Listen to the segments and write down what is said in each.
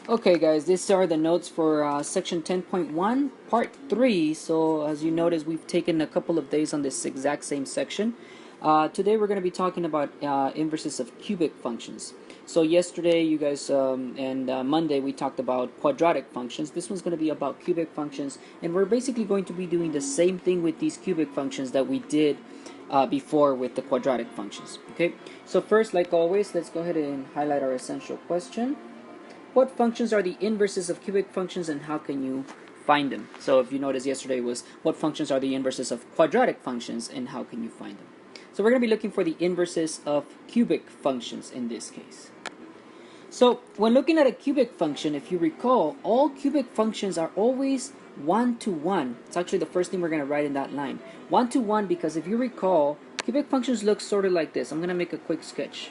Okay guys, these are the notes for section 10.1 part 3. So as you notice, we've taken a couple of days on this exact same section. Today we're going to be talking about inverses of cubic functions. So yesterday you guys and Monday we talked about quadratic functions. This one's going to be about cubic functions, and we're basically going to be doing the same thing with these cubic functions that we did before with the quadratic functions. Okay, so first, like always, let's go ahead and highlight our essential question. What functions are the inverses of cubic functions, and how can you find them? So if you noticed, yesterday was what functions are the inverses of quadratic functions and how can you find them? So we're going to be looking for the inverses of cubic functions in this case. So when looking at a cubic function, if you recall, all cubic functions are always 1 to 1. It's actually the first thing we're going to write in that line. 1 to 1, because if you recall, cubic functions look sort of like this. I'm going to make a quick sketch.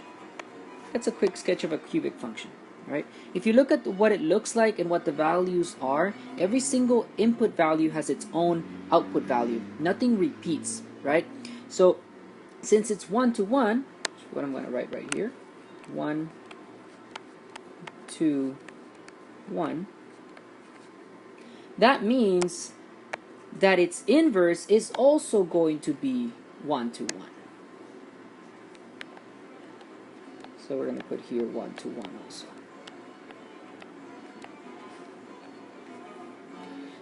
That's a quick sketch of a cubic function. Right? If you look at what it looks like and what the values are, every single input value has its own output value. Nothing repeats, right? So since it's 1 to 1, what I'm going to write right here, 1 to 1, that means that its inverse is also going to be 1 to 1. So we're going to put here 1 to 1 also.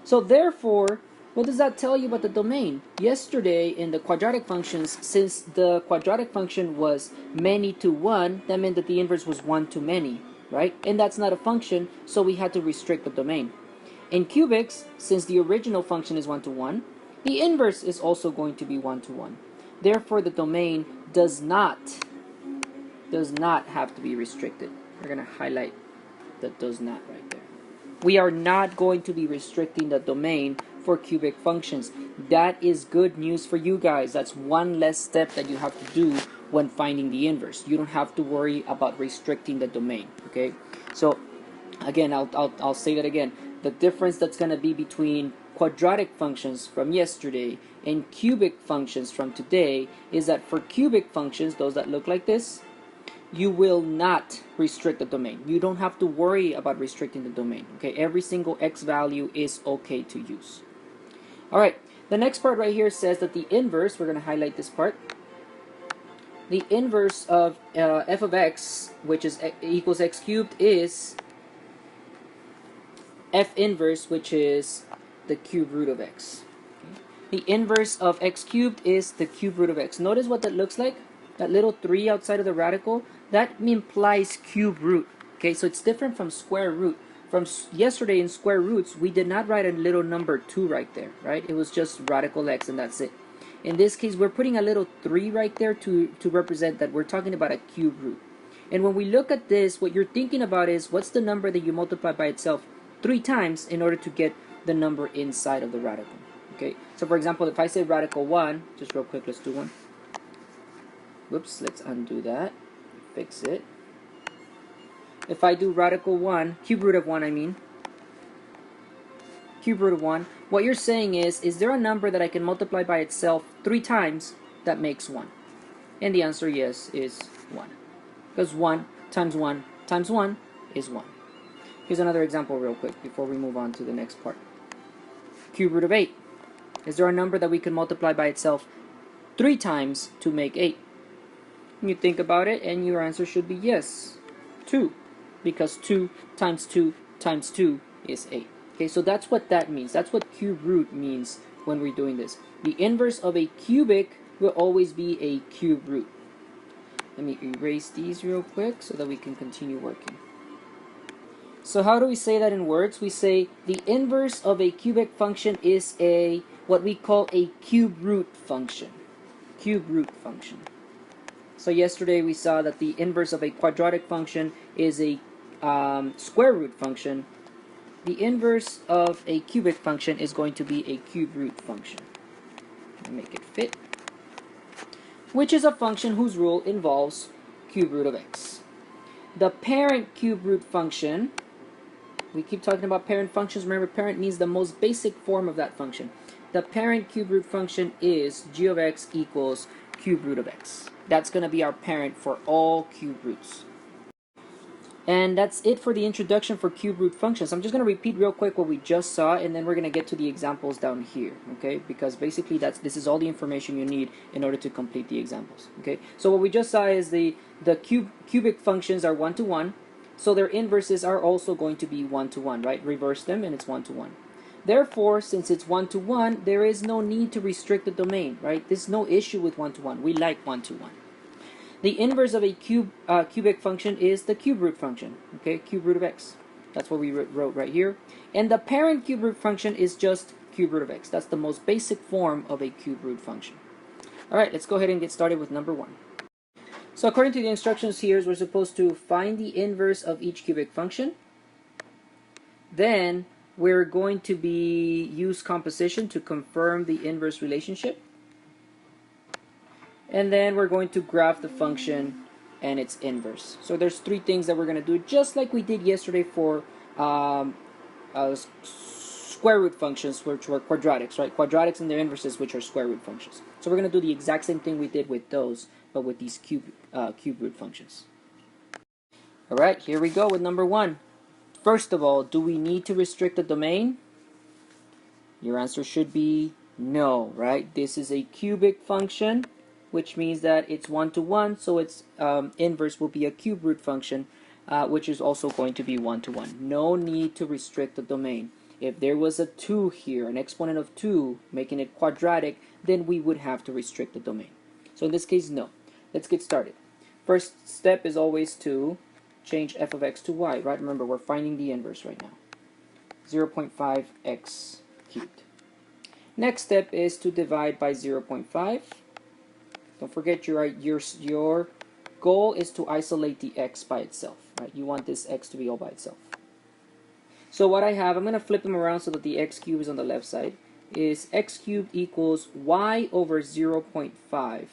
So therefore, what does that tell you about the domain? Yesterday in the quadratic functions, since the quadratic function was many to 1, that meant that the inverse was 1 to many, right? And that's not a function, so we had to restrict the domain. In cubics, since the original function is 1 to 1, the inverse is also going to be 1 to 1. Therefore, the domain does not have to be restricted. We're going to highlight the does not right there. We are not going to be restricting the domain for cubic functions. That is good news for you guys. That's one less step that you have to do when finding the inverse. You don't have to worry about restricting the domain. Okay, so again, I'll say that again. The difference that's going to be between quadratic functions from yesterday and cubic functions from today is that for cubic functions, those that look like this, you will not restrict the domain. You don't have to worry about restricting the domain. Okay, every single x value is okay to use. All right, the next part right here says that the inverse, we're going to highlight this part, the inverse of f of x, which is equals x cubed, is f inverse, which is the cube root of x. Okay. The inverse of x cubed is the cube root of x. Notice what that looks like. That little 3 outside of the radical, that implies cube root. Okay, so it's different from square root. From yesterday in square roots, we did not write a little number 2 right there, right? It was just radical x and that's it. In this case, we're putting a little 3 right there to represent that we're talking about a cube root. And when we look at this, what you're thinking about is, what's the number that you multiply by itself 3 times in order to get the number inside of the radical? Okay, so for example, if I say radical 1, just real quick, let's do one. Whoops, let's undo that. Fix it. If I do radical 1, cube root of 1 I mean, cube root of 1, what you're saying is there a number that I can multiply by itself 3 times that makes 1? And the answer, yes, is 1. Because 1 times 1 times 1 is 1. Here's another example real quick before we move on to the next part. Cube root of 8. Is there a number that we can multiply by itself 3 times to make 8? You think about it and your answer should be yes, 2, because 2 times 2 times 2 is 8. Okay, so that's what that means. That's what cube root means when we're doing this. The inverse of a cubic will always be a cube root. Let me erase these real quick so that we can continue working. So how do we say that in words? We say the inverse of a cubic function is a what we call a cube root function. Cube root function. So yesterday we saw that the inverse of a quadratic function is a square root function. The inverse of a cubic function is going to be a cube root function. Make it fit. Which is a function whose rule involves cube root of x. The parent cube root function, we keep talking about parent functions. Remember, parent means the most basic form of that function. The parent cube root function is g of x equals cube root of x. That's going to be our parent for all cube roots. And that's it for the introduction for cube root functions. I'm just going to repeat real quick what we just saw, and then we're going to get to the examples down here, okay? Because basically this is all the information you need in order to complete the examples, okay? So what we just saw is the cubic functions are one-to-one, so their inverses are also going to be one-to-one, right? Reverse them, and it's one-to-one. Therefore, since it's one-to-one, there is no need to restrict the domain, right? There's no issue with one-to-one. We like one-to-one. The inverse of a cubic function is the cube root function, okay? Cube root of x. That's what we wrote right here. And the parent cube root function is just cube root of x. That's the most basic form of a cube root function. All right, let's go ahead and get started with number 1. So according to the instructions here, we're supposed to find the inverse of each cubic function. Then we're going to use composition to confirm the inverse relationship. And then we're going to graph the function and its inverse. So there's 3 things that we're going to do, just like we did yesterday for square root functions, which were quadratics, right? Quadratics and their inverses, which are square root functions. So we're going to do the exact same thing we did with those, but with these cube root functions. All right, here we go with number 1. First of all, do we need to restrict the domain? Your answer should be no, right? This is a cubic function, which means that it's one-to-one, so its inverse will be a cube root function, which is also going to be one-to-one. No need to restrict the domain. If there was a 2 here, an exponent of 2, making it quadratic, then we would have to restrict the domain. So in this case, no. Let's get started. First step is always to change f of x to y, right? Remember, we're finding the inverse right now. 0.5x cubed. Next step is to divide by 0.5. Don't forget your goal is to isolate the x by itself, right? You want this x to be all by itself. So what I have, I'm going to flip them around so that the x cubed is on the left side, is x cubed equals y over 0.5.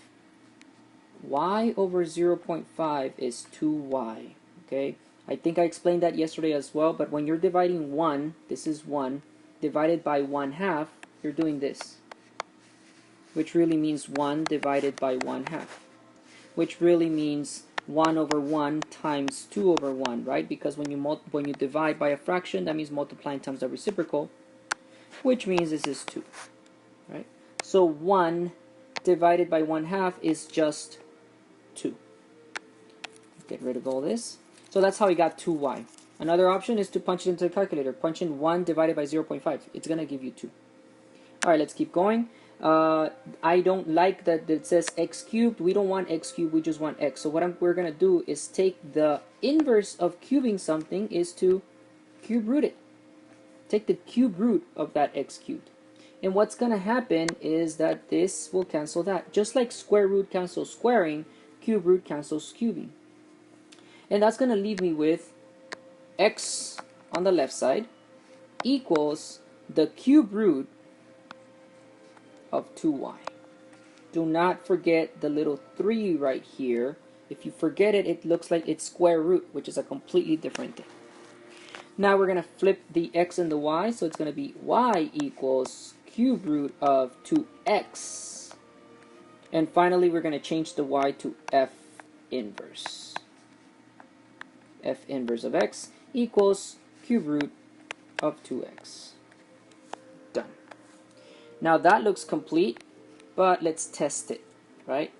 Y over 0.5 is 2y, okay? I think I explained that yesterday as well, but when you're dividing 1, this is 1, divided by 1/2, you're doing this, which really means 1 divided by 1/2, which really means 1 over 1 times 2 over 1, right? Because when you divide by a fraction, that means multiplying times the reciprocal, which means this is 2, right? So 1 divided by 1/2 is just 2. Get rid of all this. So that's how we got 2y. Another option is to punch it into the calculator. Punch in 1 divided by 0.5. It's going to give you 2. All right, let's keep going. I don't like that it says x cubed. We don't want x cubed, we just want x. So what we're going to do is take the inverse of cubing something is to cube root it. Take the cube root of that x cubed. And what's going to happen is that this will cancel that. Just like square root cancels squaring, cube root cancels cubing. And that's going to leave me with x on the left side equals the cube root of 2y. Do not forget the little 3 right here. If you forget it, it looks like it's square root, which is a completely different thing. Now we're going to flip the x and the y, so it's going to be y equals cube root of 2x. And finally, we're going to change the y to f inverse. F inverse of x equals cube root of 2x. Done. Now that looks complete, but let's test it, right?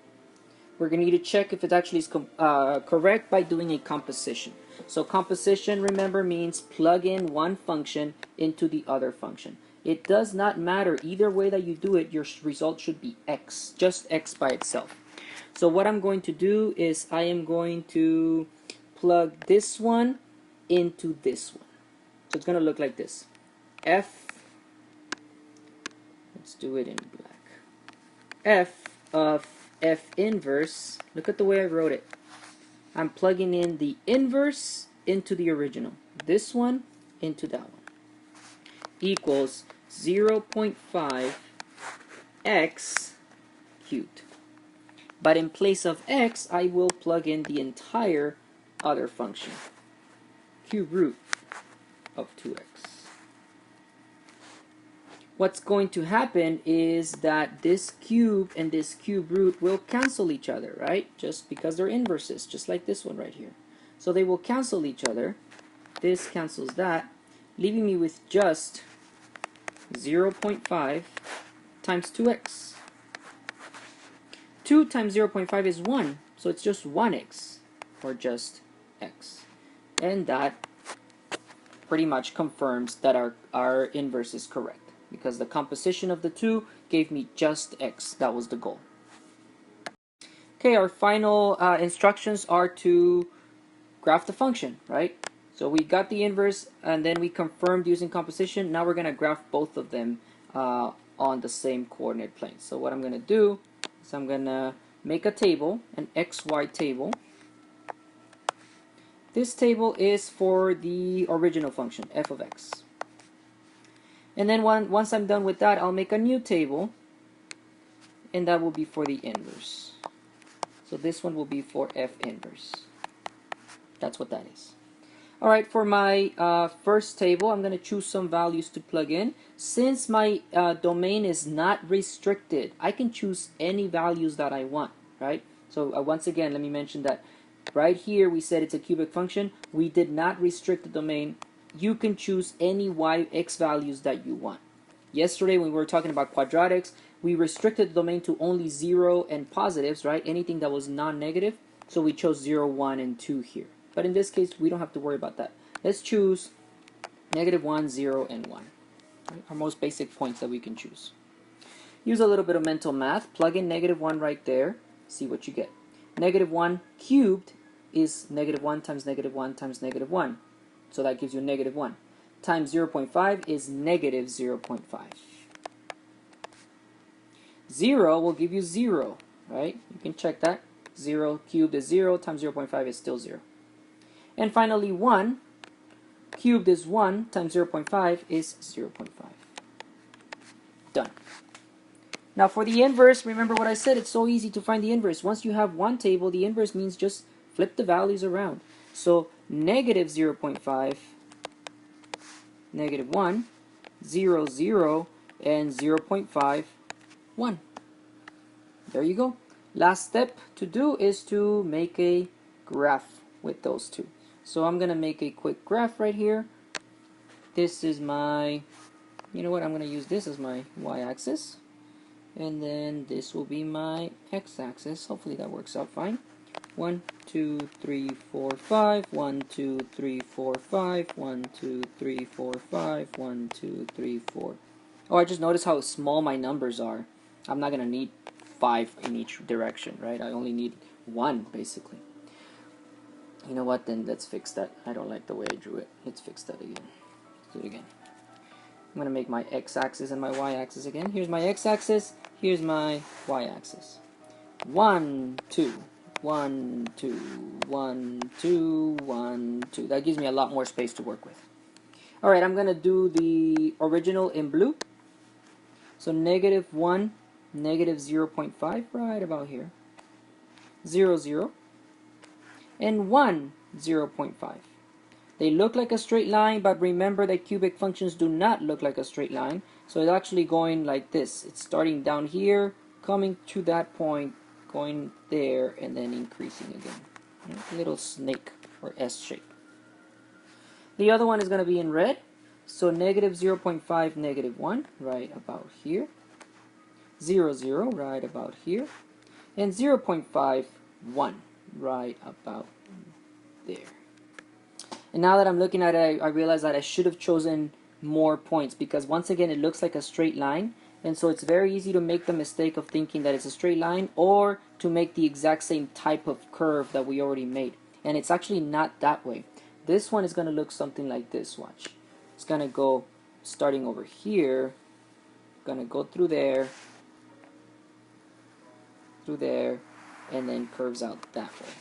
We're going to need to check if it actually is correct by doing a composition. So composition, remember, means plug in one function into the other function. It does not matter either way that you do it, your result should be x, just x by itself. So what I'm going to do is I am going to plug this one into this one. So it's going to look like this. F, let's do it in black. F of f inverse, look at the way I wrote it. I'm plugging in the inverse into the original. This one into that one. Equals 0.5 x cubed. But in place of x, I will plug in the entire other function. Cube root of 2x. What's going to happen is that this cube and this cube root will cancel each other, right? Just because they're inverses, just like this one right here. So they will cancel each other. This cancels that, leaving me with just 0.5 times 2x. 2 times 0.5 is 1, so it's just 1x, or just x. And that pretty much confirms that our inverse is correct, because the composition of the two gave me just x. That was the goal. Okay, our final instructions are to graph the function, right? So we got the inverse, and then we confirmed using composition. Now we're going to graph both of them on the same coordinate plane. So what I'm going to do is I'm going to make a table, an xy table. This table is for the original function, f of x. And then once I'm done with that, I'll make a new table, and that will be for the inverse. So this one will be for f inverse. That's what that is. Alright, for my first table, I'm going to choose some values to plug in. Since my domain is not restricted, I can choose any values that I want, right? So once again, let me mention that right here we said it's a cubic function. We did not restrict the domain. You can choose any x values that you want. Yesterday when we were talking about quadratics, we restricted the domain to only 0 and positives, right? Anything that was non-negative. So we chose 0, 1, and 2 here. But in this case, we don't have to worry about that. Let's choose -1, 0, and 1. Right? Our most basic points that we can choose. Use a little bit of mental math. Plug in -1 right there. See what you get. -1 cubed is -1 times -1 times -1. So that gives you -1. Times 0.5 is -0.5. 0 will give you 0, right? You can check that. 0 cubed is 0 times 0.5 is still 0. And finally, 1 cubed is 1 times 0.5 is 0.5. Done. Now for the inverse, remember what I said, it's so easy to find the inverse. Once you have one table, the inverse means just flip the values around. So -0.5, -1, 0, 0, and 0.5, 1. There you go. Last step to do is to make a graph with those two. So I'm going to make a quick graph right here. This is my, you know what, I'm going to use this as my y-axis. And then this will be my x-axis. Hopefully that works out fine. 1, 2, 3, 4, 5. 1, 2, 3, 4, 5. 1, 2, 3, 4, 5. 1, 2, 3, 4. Oh, I just noticed how small my numbers are. I'm not going to need 5 in each direction, right? I only need 1, basically. You know what, then let's fix that. I don't like the way I drew it. Let's fix that again. Let's do it again. I'm going to make my x-axis and my y-axis again. Here's my x-axis. Here's my y-axis. 1, 2. 1, 2. 1, 2. 1, 2. That gives me a lot more space to work with. Alright, I'm going to do the original in blue. So -1, -0.5, right about here. 0, 0. And 1, 0.5. They look like a straight line, but remember that cubic functions do not look like a straight line. So it's actually going like this. It's starting down here, coming to that point, going there, and then increasing again. A little snake or S shape. The other one is going to be in red. So -0.5, -1, right about here. 0, 0, right about here. And 0.5, 1, right about there. And now that I'm looking at it, I realize that I should have chosen more points, because once again it looks like a straight line, and so it's very easy to make the mistake of thinking that it's a straight line or to make the exact same type of curve that we already made. And it's actually not that way. This one is going to look something like this. Watch. It's going to go starting over here, going to go through there, and then curves out that way.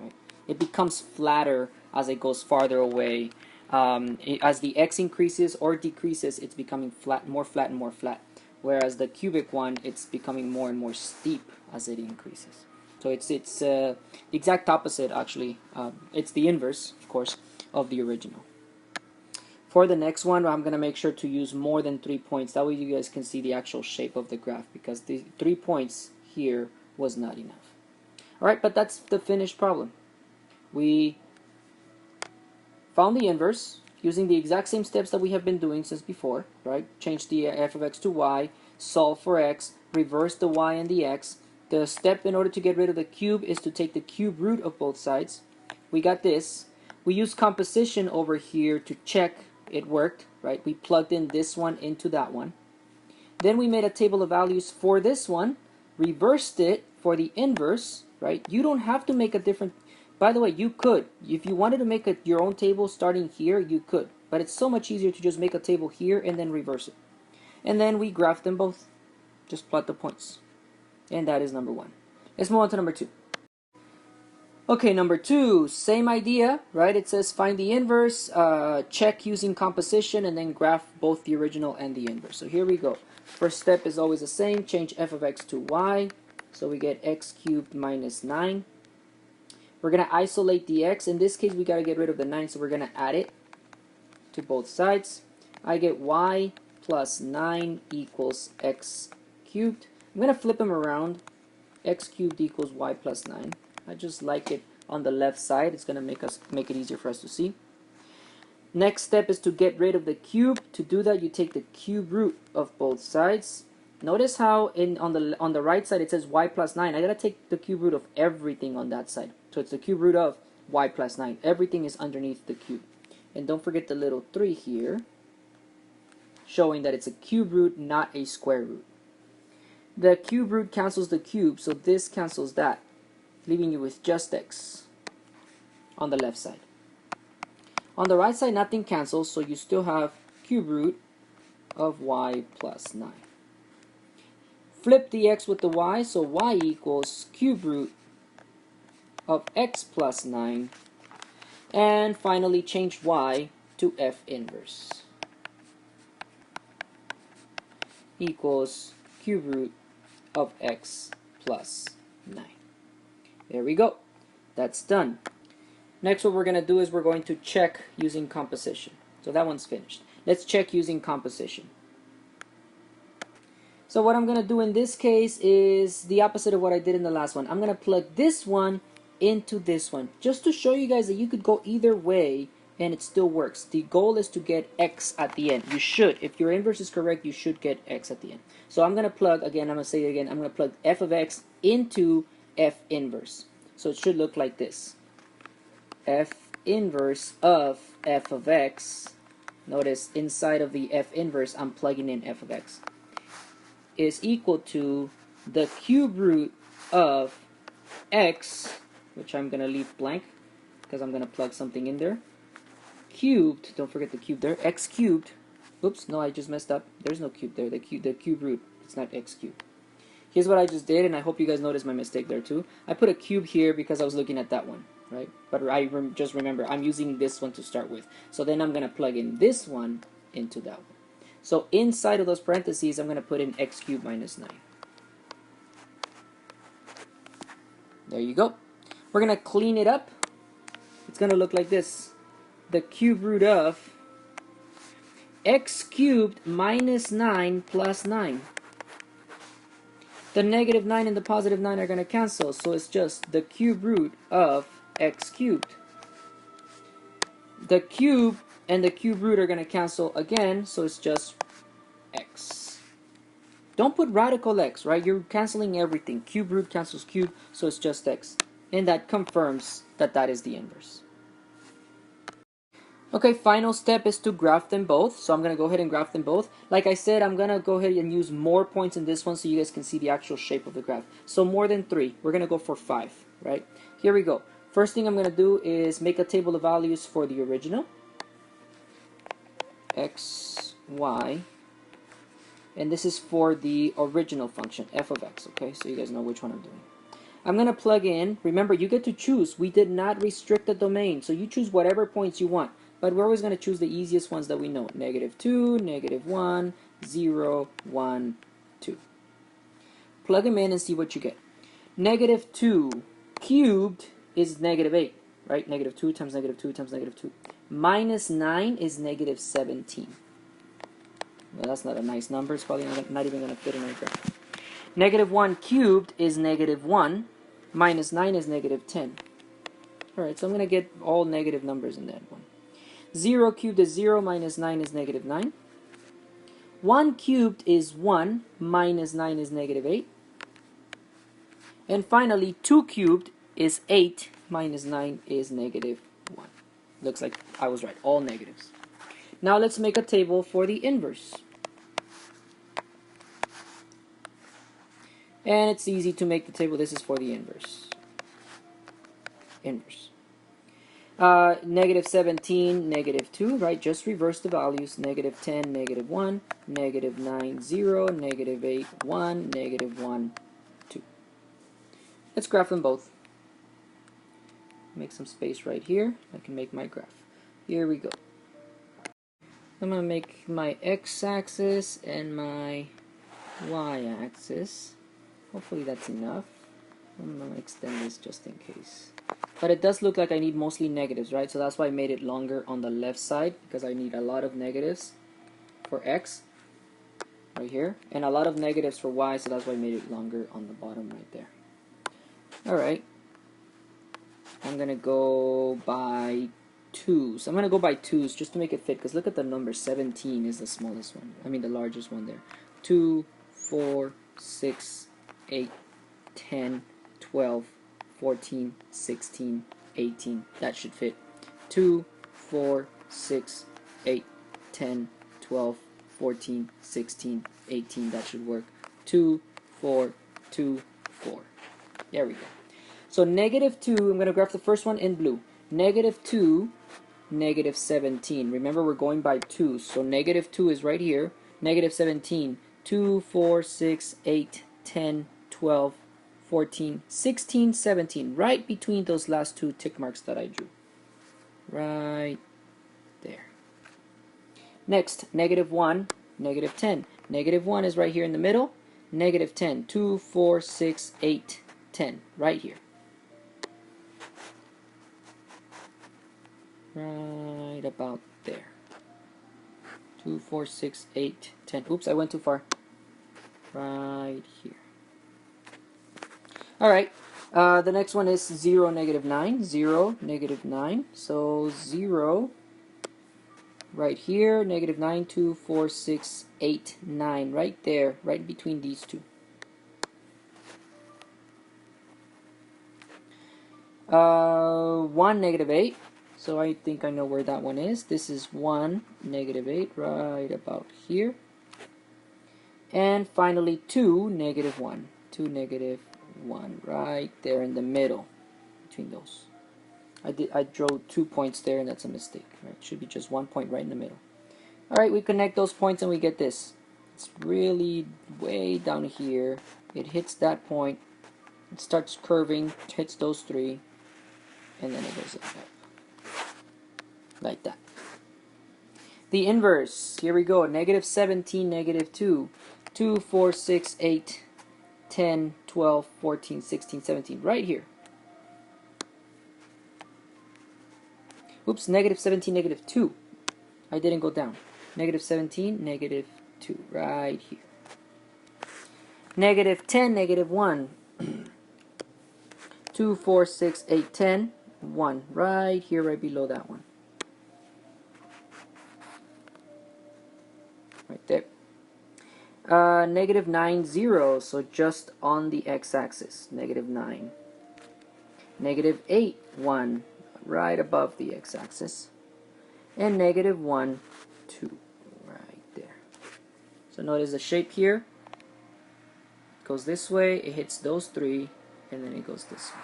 Right? It becomes flatter as it goes farther away. As the x increases or decreases, it's becoming flat, more flat and more flat. Whereas the cubic one, it's becoming more and more steep as it increases. So it's the exact opposite, actually. It's the inverse, of course, of the original. For the next one, I'm going to make sure to use more than 3 points. That way you guys can see the actual shape of the graph, because the 3 points here was not enough. Alright, but that's the finished problem. We found the inverse using the exact same steps that we have been doing since before, right? Change the f of x to y, solve for x, reverse the y and the x. The step in order to get rid of the cube is to take the cube root of both sides. We got this. We use composition over here to check it worked, right? We plugged in this one into that one. Then we made a table of values for this one, reversed it for the inverse, right? You don't have to make a different, by the way, you could. If you wanted to make your own table starting here, you could. But it's so much easier to just make a table here and then reverse it. And then we graph them both. Just plot the points. And that is number 1. Let's move on to number 2. Okay, number 2, same idea, right? It says find the inverse, check using composition, and then graph both the original and the inverse. So here we go. First step is always the same. Change f of x to y. So we get x cubed minus 9. We're going to isolate the x. In this case, we got to get rid of the 9, so we're going to add it to both sides. I get y plus 9 equals x cubed. I'm going to flip them around. X cubed equals y plus 9. I just like it on the left side. It's going to make it easier for us to see. Next step is to get rid of the cube. To do that, you take the cube root of both sides. Notice how on the right side it says y plus 9. I got to take the cube root of everything on that side. So it's the cube root of y plus 9. Everything is underneath the cube. And don't forget the little 3 here, showing that it's a cube root, not a square root. The cube root cancels the cube, so this cancels that, leaving you with just x on the left side. On the right side, nothing cancels, so you still have cube root of y plus 9. Flip the x with the y, so y equals cube root of x plus 9. And finally, change y to f inverse equals cube root of x plus 9. There we go. That's done. Next, what we're going to do is we're going to check using composition. So that one's finished. Let's check using composition. So what I'm going to do in this case is the opposite of what I did in the last one. I'm going to plug this one into this one, just to show you guys that you could go either way and it still works. The goal is to get x at the end. You should. If your inverse is correct, you should get x at the end. So I'm going to plug, again, I'm going to say it again, I'm going to plug f of x into f inverse. So it should look like this. F inverse of f of x, notice inside of the f inverse, I'm plugging in f of x, is equal to the cube root of x, which I'm going to leave blank because I'm going to plug something in there, cubed, don't forget the cube there, x cubed, oops, no, I just messed up, there's no cube there, the cube root, it's not x cubed. Here's what I just did, and I hope you guys noticed my mistake there too. I put a cube here because I was looking at that one, right? But just remember, I'm using this one to start with. So then I'm going to plug in this one into that one. So inside of those parentheses, I'm going to put in x cubed minus 9. There you go. We're going to clean it up. It's going to look like this. The cube root of x cubed minus 9 plus 9. The negative 9 and the positive 9 are going to cancel, so it's just the cube root of x cubed. The cube and the cube root are going to cancel again, so it's just x. Don't put radical x, right? You're canceling everything. Cube root cancels cube, so it's just x. And that confirms that that is the inverse. Okay, final step is to graph them both. So I'm going to go ahead and graph them both. Like I said, I'm going to go ahead and use more points in this one so you guys can see the actual shape of the graph. So more than 3. We're going to go for 5, right? Here we go. First thing I'm going to do is make a table of values for the original. X, Y. And this is for the original function, f of x, okay? So you guys know which one I'm doing. I'm going to plug in. Remember, you get to choose. We did not restrict the domain. So you choose whatever points you want. But we're always going to choose the easiest ones that we know. -2, -1, 0, 1, 2. Plug them in and see what you get. -2 cubed is -8, right? -2 times -2 times -2. -9 is -17. Well, that's not a nice number. It's probably not even going to fit in right there. -1 cubed is -1. -9 is -10. Alright, so I'm going to get all negative numbers in that one. 0 cubed is 0 minus 9 is negative 9. 1 cubed is 1 minus 9 is negative 8. And finally, 2 cubed is 8 minus 9 is negative 1. Looks like I was right, all negatives. Now let's make a table for the inverse. And it's easy to make the table. This is for the inverse. Inverse. Negative 17, negative 2, right? Just reverse the values. Negative 10, negative 1, negative 9, 0, negative 8, 1, negative 1, 2. Let's graph them both. Make some space right here. I can make my graph. Here we go. I'm going to make my x-axis and my y-axis. Hopefully that's enough. I'm going to extend this just in case. But it does look like I need mostly negatives, right? So that's why I made it longer on the left side, because I need a lot of negatives for x right here, and a lot of negatives for y, so that's why I made it longer on the bottom right there. Alright. I'm going to go by 2s. I'm going to go by 2s just to make it fit, because look at the number. 17 is the smallest one. I mean the largest one there. 2, 4, 6, 8, 10, 12, 14, 16, 18. That should fit. 2, 4, 6, 8, 10, 12, 14, 16, 18. That should work. 2, 4, 2, 4. There we go. So negative 2, I'm going to graph the first one in blue. Negative 2, negative 17. Remember, we're going by 2. So negative 2 is right here. Negative 17. 2, 4, 6, 8, 10, 12, 14, 16, 17, right between those last two tick marks that I drew. Right there. Next, negative 1, negative 10. Negative 1 is right here in the middle. Negative 10, 2, 4, 6, 8, 10, right here. Right about there. 2, 4, 6, 8, 10. Oops, I went too far. Right here. Alright, the next one is 0, negative 9. 0, negative 9. So 0, right here, negative 9, 2, 4, 6, 8, 9. Right there, right between these two. 1, negative 8. So I think I know where that one is. This is 1, negative 8, right about here. And finally 2, negative 1. 2, negative 1, right there in the middle between those. I drew 2 points there, and that's a mistake. Right? It should be just 1 point right in the middle. Alright, we connect those points and we get this. It's really way down here. It hits that point. It starts curving, hits those 3, and then it goes like that. The inverse, here we go. Negative 17, negative 2. 2, 4, 6, 8, 10, 12, 14, 16, 17. Right here. Oops, negative 17, negative 2. I didn't go down. Negative 17, negative 2. Right here. Negative 10, negative 1. 2, 4, 6, 8, 10. 1. Right here, right below that one. Right there. Negative 9, 0. So just on the x-axis. Negative 9. Negative 8, 1. Right above the x-axis. And negative 1, 2. Right there. So notice the shape here. It goes this way. It hits those 3. And then it goes this way.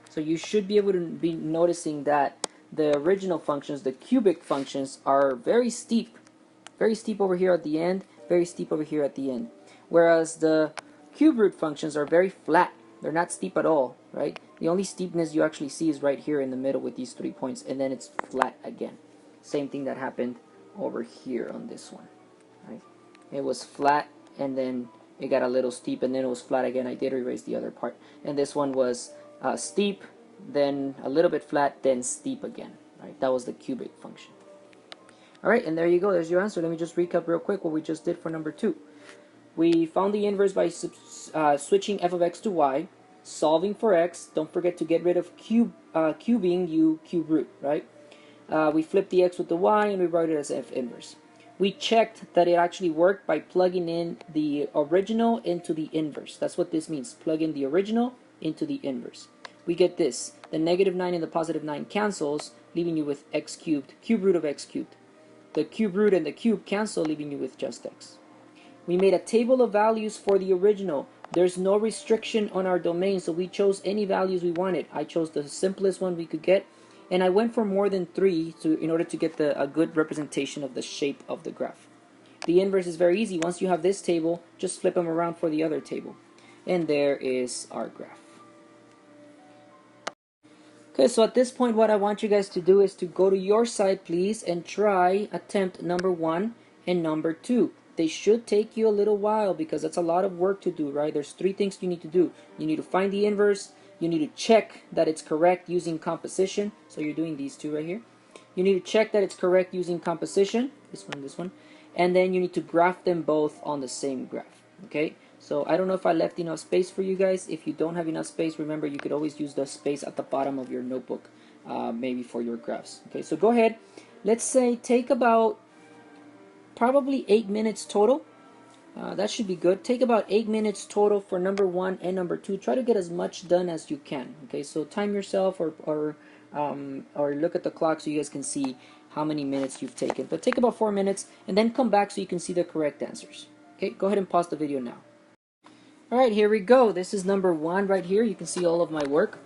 So you should be able to be noticing that the original functions, the cubic functions, are very steep. Very steep over here at the end, very steep over here at the end. Whereas the cube root functions are very flat. They're not steep at all, right? The only steepness you actually see is right here in the middle with these 3 points, and then it's flat again. Same thing that happened over here on this one, right? It was flat, and then it got a little steep, and then it was flat again. I did erase the other part. And this one was steep, then a little bit flat, then steep again, right? That was the cubic function. Alright, and there you go. There's your answer. Let me just recap real quick what we just did for number 2. We found the inverse by switching f of x to y, solving for x. Don't forget to get rid of cubing, you cube root, right? We flipped the x with the y, and we wrote it as f inverse. We checked that it actually worked by plugging in the original into the inverse. That's what this means. Plug in the original into the inverse. We get this. The negative 9 and the positive 9 cancels, leaving you with x cubed, cube root of x cubed. The cube root and the cube cancel, leaving you with just x. We made a table of values for the original. There's no restriction on our domain, so we chose any values we wanted. I chose the simplest one we could get, and I went for more than 3 in order to get a good representation of the shape of the graph. The inverse is very easy. Once you have this table, just flip them around for the other table. And there is our graph. Okay, so at this point, what I want you guys to do is to go to your side, please, and try attempt number 1 and number 2. They should take you a little while because that's a lot of work to do, right? There's 3 things you need to do. You need to find the inverse. You need to check that it's correct using composition. So you're doing these 2 right here. You need to check that it's correct using composition. This one. And then you need to graph them both on the same graph, okay? So I don't know if I left enough space for you guys. If you don't have enough space, remember you could always use the space at the bottom of your notebook, maybe for your graphs. Okay, so go ahead. Let's say take about probably 8 minutes total. That should be good. Take about 8 minutes total for number 1 and number 2. Try to get as much done as you can. Okay, so time yourself or look at the clock so you guys can see how many minutes you've taken. But take about 4 minutes and then come back so you can see the correct answers. Okay, go ahead and pause the video now. Alright, here we go. This is number 1 right here. You can see all of my work.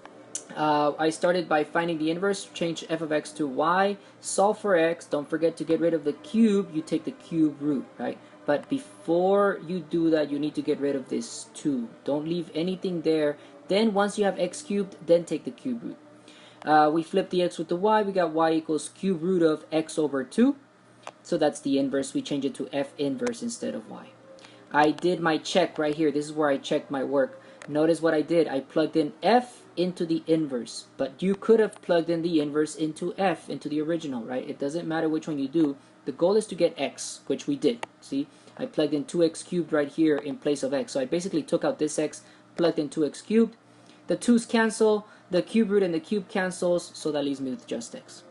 I started by finding the inverse, change f of x to y, solve for x. Don't forget to get rid of the cube. You take the cube root, right? But before you do that, you need to get rid of this 2. Don't leave anything there. Then once you have x cubed, then take the cube root. We flip the x with the y. We got y equals cube root of x over 2. So that's the inverse. We change it to f inverse instead of y. I did my check right here. This is where I checked my work. Notice what I did. I plugged in f into the inverse. But you could have plugged in the inverse into f, into the original, right? It doesn't matter which one you do. The goal is to get x, which we did. See? I plugged in 2x cubed right here in place of x. So I basically took out this x, plugged in 2x cubed. The 2's cancel. The cube root and the cube cancels. So that leaves me with just x.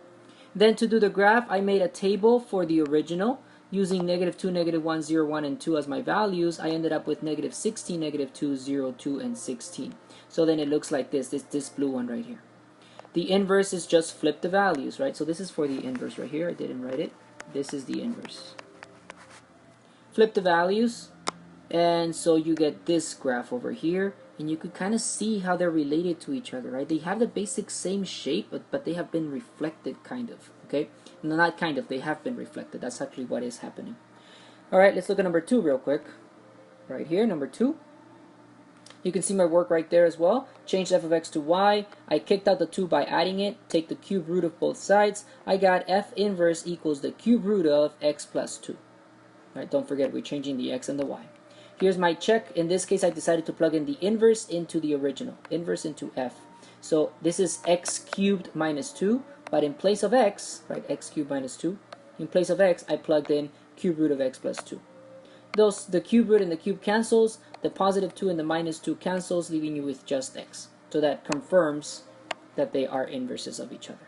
Then to do the graph, I made a table for the original. Using negative 2, negative 1, 0, 1, and 2 as my values, I ended up with negative 16, negative 2, 0, 2, and 16. So then it looks like this blue one right here. The inverse is just flip the values, right? So this is for the inverse right here. I didn't write it. This is the inverse. Flip the values, and so you get this graph over here. And you could kind of see how they're related to each other, right? They have the basic same shape, but they have been reflected kind of, okay? No, not kind of, they have been reflected. That's actually what is happening. All right, let's look at number 2 real quick. Right here, number 2. You can see my work right there as well. Change f of x to y. I kicked out the 2 by adding it. Take the cube root of both sides. I got f inverse equals the cube root of x plus 2. All right, don't forget, we're changing the x and the y. Here's my check. In this case, I decided to plug in the inverse into the original. Inverse into f. So this is x cubed minus 2. But in place of x, right, x cubed minus 2. In place of x, I plugged in cube root of x plus 2. The cube root and the cube cancels. The positive 2 and the minus 2 cancels, leaving you with just x. So that confirms that they are inverses of each other.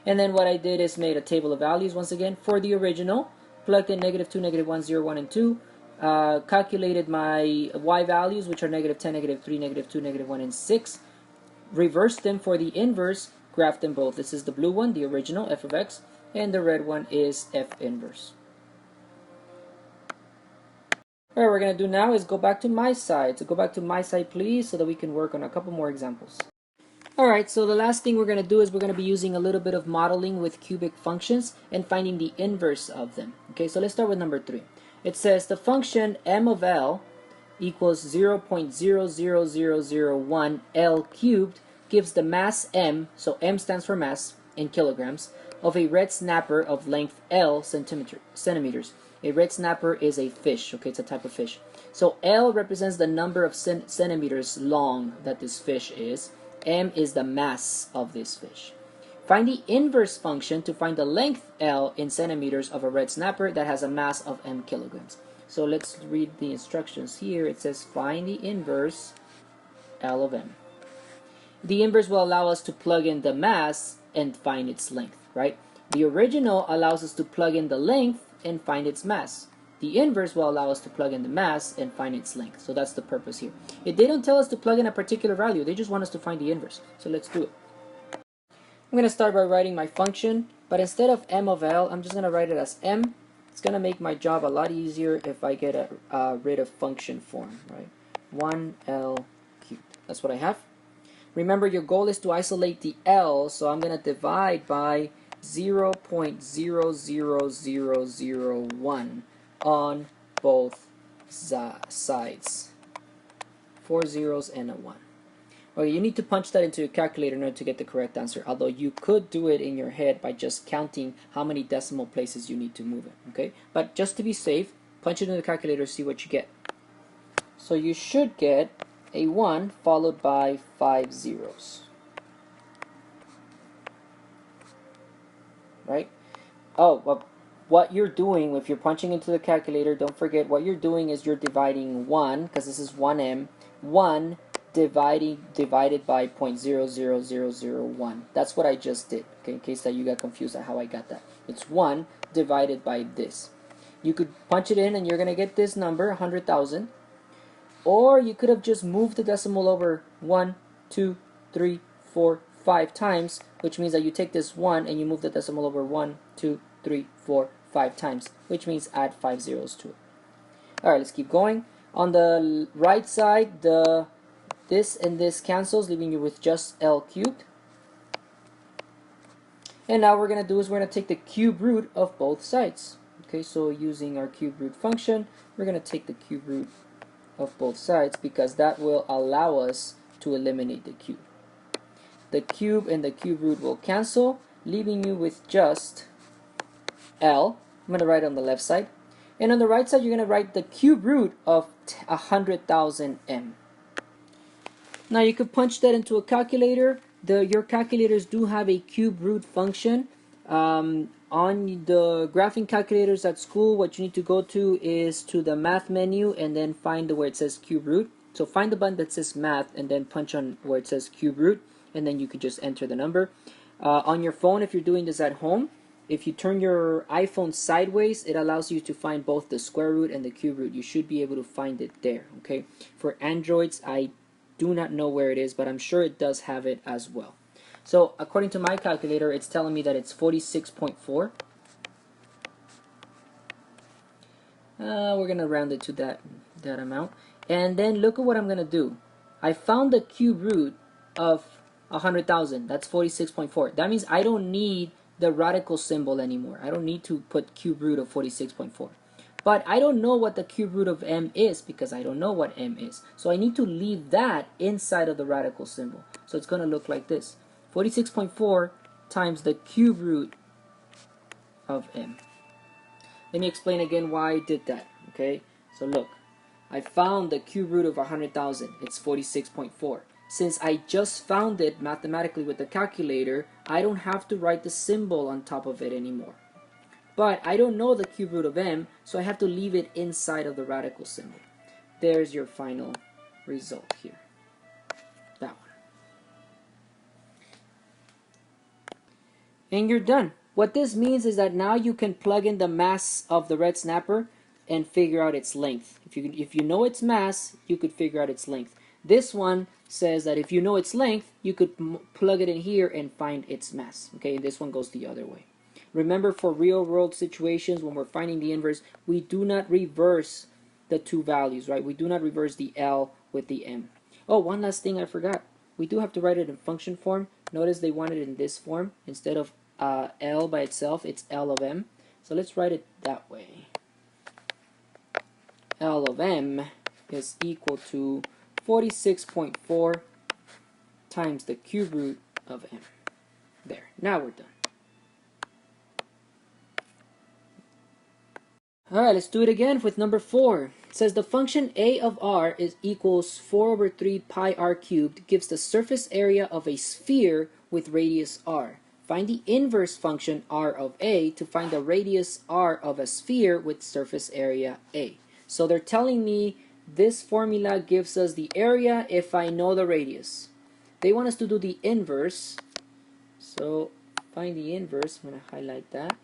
And then what I did is made a table of values once again for the original. Plugged in negative 2, negative 1, 0, 1, and 2. Calculated my y values, which are negative 10, negative 3, negative 2, negative 1, and 6. Reversed them for the inverse, graphed them both. This is the blue one, the original, f of x, and the red one is f inverse. All right, what we're going to do now is go back to my side. So go back to my side, please, so that we can work on a couple more examples. All right, so the last thing we're going to do is we're going to be using a little bit of modeling with cubic functions and finding the inverse of them. Okay, so let's start with number 3. It says the function m of L equals 0.00001 L cubed gives the mass m, so m stands for mass in kilograms, of a red snapper of length L centimeters. A red snapper is a fish, okay, it's a type of fish. So L represents the number of centimeters long that this fish is. M is the mass of this fish. Find the inverse function to find the length L in centimeters of a red snapper that has a mass of m kilograms. So let's read the instructions here. It says find the inverse L of m. The inverse will allow us to plug in the mass and find its length, right? The original allows us to plug in the length and find its mass. The inverse will allow us to plug in the mass and find its length. So that's the purpose here. If they don't tell us to plug in a particular value, they just want us to find the inverse. So let's do it. I'm going to start by writing my function, but instead of m of l, I'm just going to write it as m. It's going to make my job a lot easier if I get rid of function form, right? 1l cubed. That's what I have. Remember, your goal is to isolate the l, so I'm going to divide by 0.00001 on both sides. 4 zeros and a 1. Okay, you need to punch that into your calculator in order to get the correct answer, although you could do it in your head by just counting how many decimal places you need to move it, okay? But just to be safe, punch it into the calculator, see what you get. So you should get a 1 followed by 5 zeros. Right? Oh, well, what you're doing, if you're punching into the calculator, don't forget what you're doing is you're dividing 1, because this is 1m, 1 divided by 0.00001. That's what I just did, okay, in case that you got confused at how I got that. It's 1 divided by this. You could punch it in and you're going to get this number, 100,000. Or you could have just moved the decimal over 1, 2, 3, 4, 5 times, which means that you take this 1 and you move the decimal over 1, 2, 3, 4, 5 times, which means add 5 zeros to it. Alright, let's keep going. On the right side, this and this cancels, leaving you with just L cubed. And now what we're going to do is we're going to take the cube root of both sides. Okay, so using our cube root function, we're going to take the cube root of both sides because that will allow us to eliminate the cube. The cube and the cube root will cancel, leaving you with just L. I'm going to write it on the left side. And on the right side, you're going to write the cube root of 100,000 m. Now you could punch that into a calculator. Your calculators do have a cube root function. On the graphing calculators at school, what you need to go to is to the math menu and then find where it says cube root. So find the button that says math and then punch on where it says cube root, and then you could just enter the number. On your phone, if you're doing this at home, if you turn your iPhone sideways, it allows you to find both the square root and the cube root. You should be able to find it there, okay? For Androids, I do not know where it is, but I'm sure it does have it as well. So according to my calculator, it's telling me that it's 46.4. We're going to round it to that amount. And then look at what I'm going to do. I found the cube root of 100,000. That's 46.4. That means I don't need the radical symbol anymore. I don't need to put cube root of 46.4. But I don't know what the cube root of m is because I don't know what m is. So I need to leave that inside of the radical symbol. So it's going to look like this. 46.4 times the cube root of m. Let me explain again why I did that. Okay, so look, I found the cube root of 100,000. It's 46.4. Since I just found it mathematically with the calculator, I don't have to write the symbol on top of it anymore. But I don't know the cube root of m, so I have to leave it inside of the radical symbol. There's your final result here. That one. And you're done. What this means is that now you can plug in the mass of the red snapper and figure out its length. If you know its mass, you could figure out its length. This one says that if you know its length, you could plug it in here and find its mass. Okay, this one goes the other way. Remember, for real world situations, when we're finding the inverse, we do not reverse the two values, right? We do not reverse the L with the M. Oh, one last thing I forgot. We do have to write it in function form. Notice they want it in this form. Instead of L by itself, it's L of M. So let's write it that way. L of M is equal to 46.4 times the cube root of M. There. Now we're done. Alright, let's do it again with number 4. It says the function a of r is equals 4 over 3 pi r cubed gives the surface area of a sphere with radius r. Find the inverse function r of a to find the radius r of a sphere with surface area a. So they're telling me this formula gives us the area if I know the radius. They want us to do the inverse. So find the inverse. I'm going to highlight that.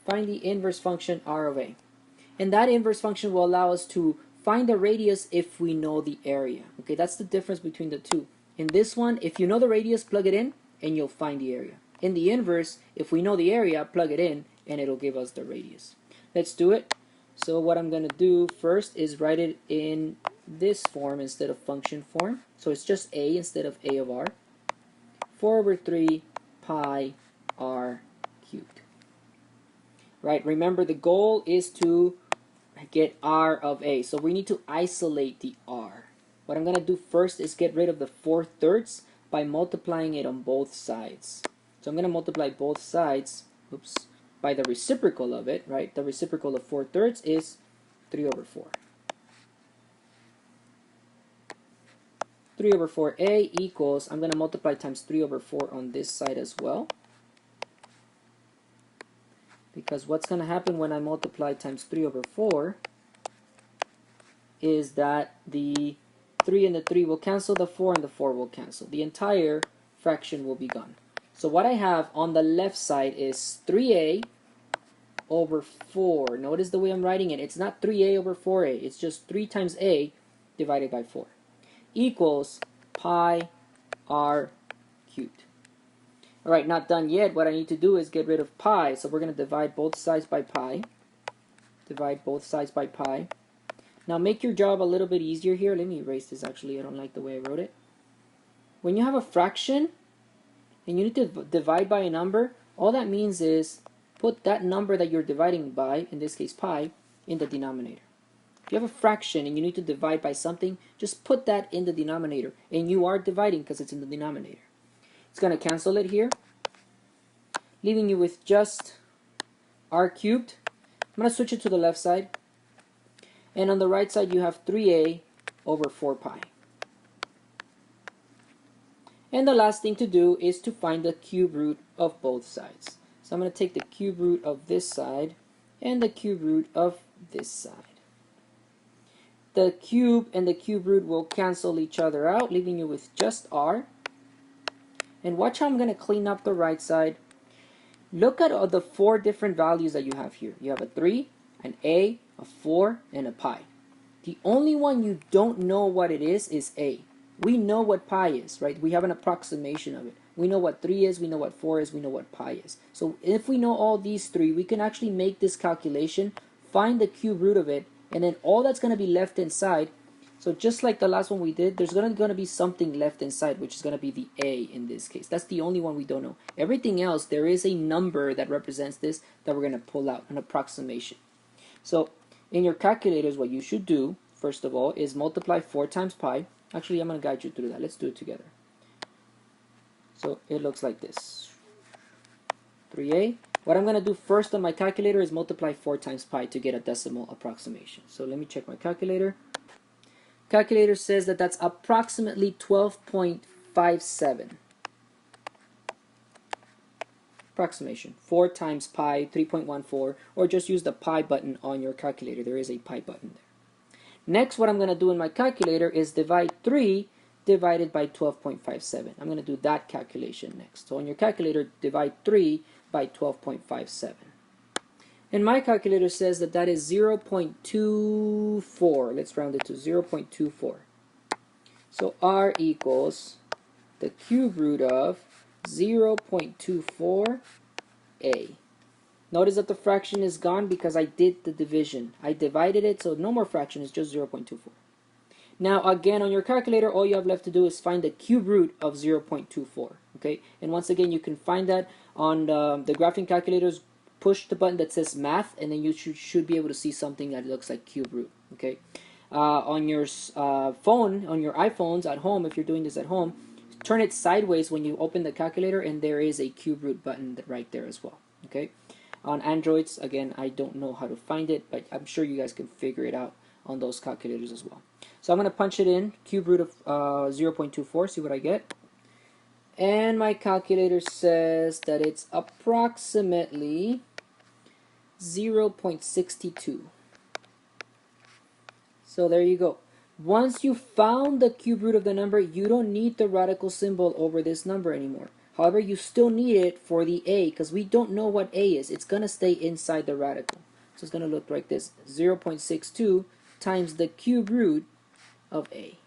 Find the inverse function r of a. And that inverse function will allow us to find the radius if we know the area. Okay, that's the difference between the two. In this one, if you know the radius, plug it in, and you'll find the area. In the inverse, if we know the area, plug it in, and it'll give us the radius. Let's do it. So what I'm going to do first is write it in this form instead of function form. So it's just a instead of a of r. 4/3 pi r cubed. Right, remember the goal is to get r of a. So we need to isolate the r. What I'm going to do first is get rid of the 4/3 by multiplying it on both sides. So I'm going to multiply both sides, by the reciprocal of it, right? The reciprocal of 4/3 is 3/4. 3/4a equals, I'm going to multiply times 3/4 on this side as well. Because what's going to happen when I multiply times 3/4 is that the 3 and the 3 will cancel, the 4 and the 4 will cancel. The entire fraction will be gone. So what I have on the left side is 3a over 4. Notice the way I'm writing it. It's not 3a over 4a. It's just 3 times a divided by 4. Equals pi r cubed. Alright, not done yet. What I need to do is get rid of pi. So we're going to divide both sides by pi. Divide both sides by pi. Now make your job a little bit easier here. Let me erase this actually. I don't like the way I wrote it. When you have a fraction and you need to divide by a number, all that means is put that number that you're dividing by, in this case pi, in the denominator. If you have a fraction and you need to divide by something, just put that in the denominator. And you are dividing because it's in the denominator. It's going to cancel it here, leaving you with just r cubed. I'm going to switch it to the left side. And on the right side, you have 3a over 4 pi. And the last thing to do is to find the cube root of both sides. So I'm going to take the cube root of this side and the cube root of this side. The cube and the cube root will cancel each other out, leaving you with just r. And watch how I'm going to clean up the right side. Look at all the 4 different values that you have here. You have a 3, an a 4, and a pi. The only one you don't know what it is a. We know what pi is, right? We have an approximation of it. We know what 3 is, we know what 4 is, we know what pi is. So if we know all these 3, we can actually make this calculation, find the cube root of it, and then all that's going to be left inside. So just like the last one we did, there's going to be something left inside, which is going to be the a in this case. That's the only one we don't know. Everything else, there is a number that represents this that we're going to pull out, an approximation. So in your calculators, what you should do, first of all, is multiply 4 times pi. Actually, I'm going to guide you through that. Let's do it together. So it looks like this. 3a. What I'm going to do first on my calculator is multiply 4 times pi to get a decimal approximation. So let me check my calculator. Calculator says that that's approximately 12.57. Approximation. 4 times pi, 3.14, or just use the pi button on your calculator. There is a pi button there. Next, what I'm going to do in my calculator is divide 3 divided by 12.57. I'm going to do that calculation next. So on your calculator, divide 3 by 12.57. And my calculator says that that is 0.24. Let's round it to 0.24. So r equals the cube root of 0.24a. Notice that the fraction is gone because I did the division. I divided it, so no more fraction, it's just 0.24. Now again, on your calculator, all you have left to do is find the cube root of 0.24. Okay, and once again, you can find that on the graphing calculators. Push the button that says math, and then you should be able to see something that looks like cube root. Okay, on your phone, on your iPhones at home, if you're doing this at home, turn it sideways when you open the calculator, and there is a cube root button right there as well. Okay, on Androids, again, I don't know how to find it, but I'm sure you guys can figure it out on those calculators as well. So I'm going to punch it in, cube root of 0.24, see what I get. And my calculator says that it's approximately 0.62. So there you go. Once you found the cube root of the number, you don't need the radical symbol over this number anymore. However, you still need it for the a because we don't know what a is. It's going to stay inside the radical. So it's going to look like this. 0.62 times the cube root of a.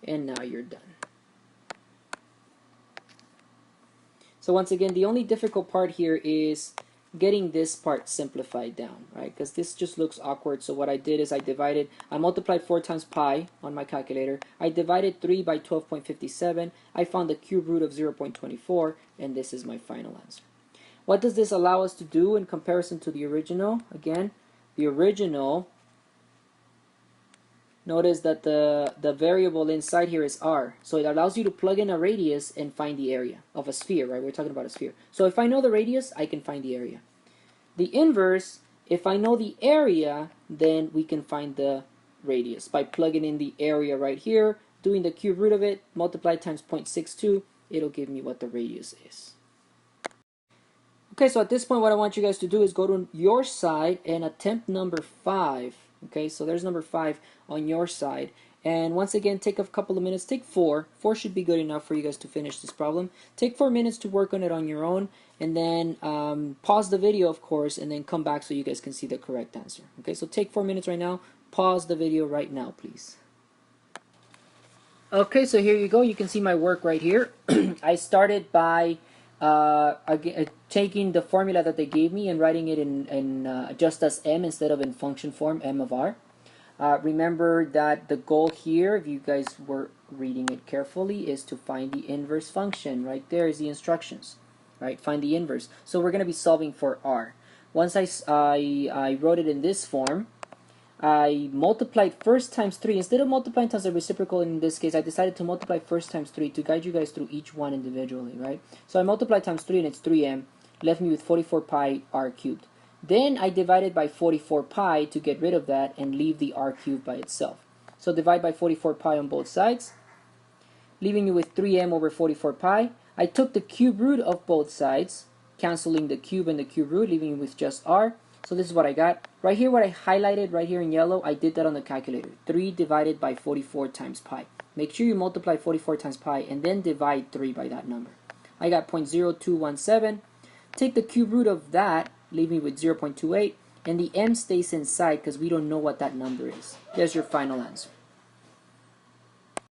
And now you're done. So once again, the only difficult part here is getting this part simplified down, right? Because this just looks awkward. So what I did is I multiplied 4 times pi on my calculator. I divided 3 by 12.57. I found the cube root of 0.24, and this is my final answer. What does this allow us to do in comparison to the original? Again, the original, notice that the variable inside here is r. So it allows you to plug in a radius and find the area of a sphere, right? We're talking about a sphere. So if I know the radius, I can find the area. The inverse, if I know the area, then we can find the radius by plugging in the area right here, doing the cube root of it, multiply times 0.62, it'll give me what the radius is. Okay, so at this point what I want you guys to do is go to your side and attempt number 5. Okay, so there's number 5 on your side. And once again, take a couple of minutes. Take 4. 4 should be good enough for you guys to finish this problem. Take 4 minutes to work on it on your own. And then pause the video, of course, and then come back so you guys can see the correct answer. Okay, so take 4 minutes right now. Pause the video right now, please. Okay, so here you go. You can see my work right here. I started by taking the formula that they gave me and writing it in just as m instead of in function form, m of r. Remember that the goal here, if you guys were reading it carefully, is to find the inverse function. Right there is the instructions. Right, find the inverse. So we're going to be solving for r. Once I wrote it in this form, I multiplied first times 3. Instead of multiplying times the reciprocal in this case, I decided to multiply first times 3 to guide you guys through each one individually, right? So I multiplied times 3 and it's 3m, left me with 44 pi r cubed. Then I divided by 44 pi to get rid of that and leave the r cubed by itself. So divide by 44 pi on both sides, leaving you with 3m over 44 pi. I took the cube root of both sides, canceling the cube and the cube root, leaving you with just r. So this is what I got. Right here, what I highlighted right here in yellow, I did that on the calculator. 3 divided by 44 times pi. Make sure you multiply 44 times pi and then divide 3 by that number. I got 0.0217. Take the cube root of that, leave me with 0.28. And the m stays inside because we don't know what that number is. There's your final answer.